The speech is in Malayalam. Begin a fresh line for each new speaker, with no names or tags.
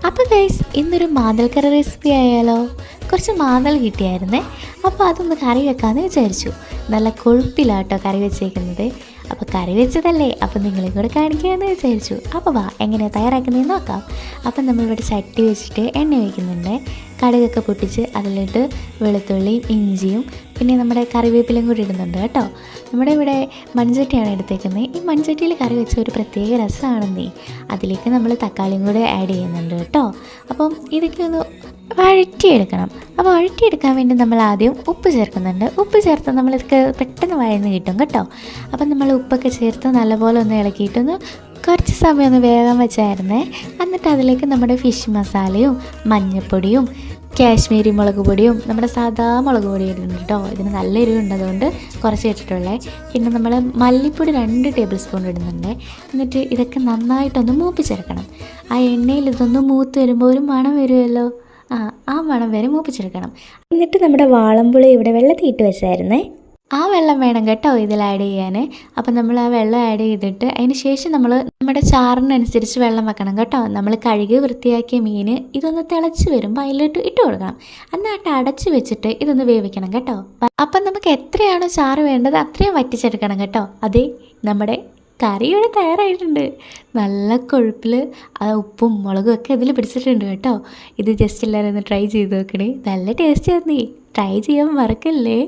അപ്പോൾ ഗൈസ് ഇന്നൊരു മാന്തൽ കറി റെസിപ്പി ആയാലോ. കുറച്ച് മാന്തൽ കിട്ടിയായിരുന്നേ. അപ്പോൾ അതൊന്ന് കറി വെക്കാമെന്ന് വിചാരിച്ചു. നല്ല കൊഴുപ്പിലാട്ടോ കറി വെച്ചേക്കുന്നത്. അപ്പോൾ കറി വെച്ചതല്ലേ, അപ്പോൾ നിങ്ങളെ കൂടെ കാണിക്കാമെന്ന് വിചാരിച്ചു. അപ്പോൾ വാ, എങ്ങനെയാണ് തയ്യാറാക്കുന്നതെന്ന് നോക്കാം. അപ്പം നമ്മളിവിടെ ചട്ടി വെച്ചിട്ട് എണ്ണ ഒഴിക്കുന്നുണ്ട്. കടുകൊക്കെ പൊട്ടിച്ച് അതിലിട്ട് വെളുത്തുള്ളിയും ഇഞ്ചിയും പിന്നെ നമ്മുടെ കറിവേപ്പിലയും കൂടി ഇടുന്നുണ്ട് കേട്ടോ. നമ്മുടെ ഇവിടെ മൺചട്ടിയാണ് എടുത്തേക്കുന്നത്. ഈ മൺചട്ടിയിൽ കറി വെച്ച ഒരു പ്രത്യേക രസമാണെന്നേ. അതിലേക്ക് നമ്മൾ തക്കാളിയും കൂടെ ആഡ് ചെയ്യുന്നുണ്ട് കേട്ടോ. അപ്പം ഇതൊക്കെ ഒന്ന് വഴറ്റിയെടുക്കണം. അപ്പോൾ വഴറ്റിയെടുക്കാൻ വേണ്ടി നമ്മൾ ആദ്യം ഉപ്പ് ചേർക്കുന്നുണ്ട്. ഉപ്പ് ചേർത്ത് നമ്മളിതൊക്കെ പെട്ടെന്ന് വഴന്ന് കിട്ടും കേട്ടോ. അപ്പം നമ്മൾ ഉപ്പൊക്കെ ചേർത്ത് നല്ലപോലെ ഒന്ന് ഇളക്കിയിട്ടൊന്ന് കുറച്ച് സമയം ഒന്ന് വേഗം വെച്ചായിരുന്നേ. എന്നിട്ട് അതിലേക്ക് നമ്മുടെ ഫിഷ് മസാലയും മഞ്ഞൾപ്പൊടിയും കാശ്മീരി മുളക് പൊടിയും നമ്മുടെ സാധാ മുളക് പൊടി ഇടുന്നുണ്ട് കേട്ടോ. ഇതിന് നല്ല എരിവുണ്ട്, അതുകൊണ്ട് കുറച്ച് ഇട്ടിട്ടുള്ളേ. പിന്നെ നമ്മൾ മല്ലിപ്പൊടി 2 ടേബിൾ സ്പൂൺ ഇടുന്നുണ്ട്. എന്നിട്ട് ഇതൊക്കെ നന്നായിട്ടൊന്ന് മൂപ്പിച്ചെടുക്കണം. ആ എണ്ണയിൽ ഇതൊന്ന് മൂത്ത് വരുമ്പോൾ ഒരു മണം വരുമല്ലോ, ആ മണം വരെ മൂപ്പിച്ചെടുക്കണം. എന്നിട്ട് നമ്മുടെ വാളംപുളി ഇവിടെ വെള്ളത്തിയിട്ട് വെച്ചായിരുന്നേ. ആ വെള്ളം വേണം കേട്ടോ ഇതിൽ ആഡ് ചെയ്യാൻ. അപ്പം നമ്മൾ ആ വെള്ളം ആഡ് ചെയ്തിട്ട് അതിന് ശേഷം നമ്മൾ നമ്മുടെ ചാറിനനുസരിച്ച് വെള്ളം വെക്കണം കേട്ടോ. നമ്മൾ കഴുകി വൃത്തിയാക്കിയ മീൻ ഇതൊന്ന് തിളച്ച് വരുമ്പോൾ അതിലോട്ട് ഇട്ട് കൊടുക്കണം. എന്നിട്ട് അടച്ച് വെച്ചിട്ട് ഇതൊന്ന് വേവിക്കണം കേട്ടോ. അപ്പം നമുക്ക് എത്രയാണോ ചാറ് വേണ്ടത് അത്രയും വറ്റിച്ചെടുക്കണം കേട്ടോ. അതേ നമ്മുടെ കറി ഇവിടെ തയ്യാറായിട്ടുണ്ട്. നല്ല കൊഴുപ്പിൽ ആ ഉപ്പും മുളകും ഒക്കെ ഇതിൽ പിടിച്ചിട്ടുണ്ട് കേട്ടോ. ഇത് ജസ്റ്റ് എല്ലാവരും ഒന്ന് ട്രൈ ചെയ്ത് നോക്കണേ. നല്ല ടേസ്റ്റ് ആയിരുന്നേ. ട്രൈ ചെയ്യാൻ മറക്കല്ലേ.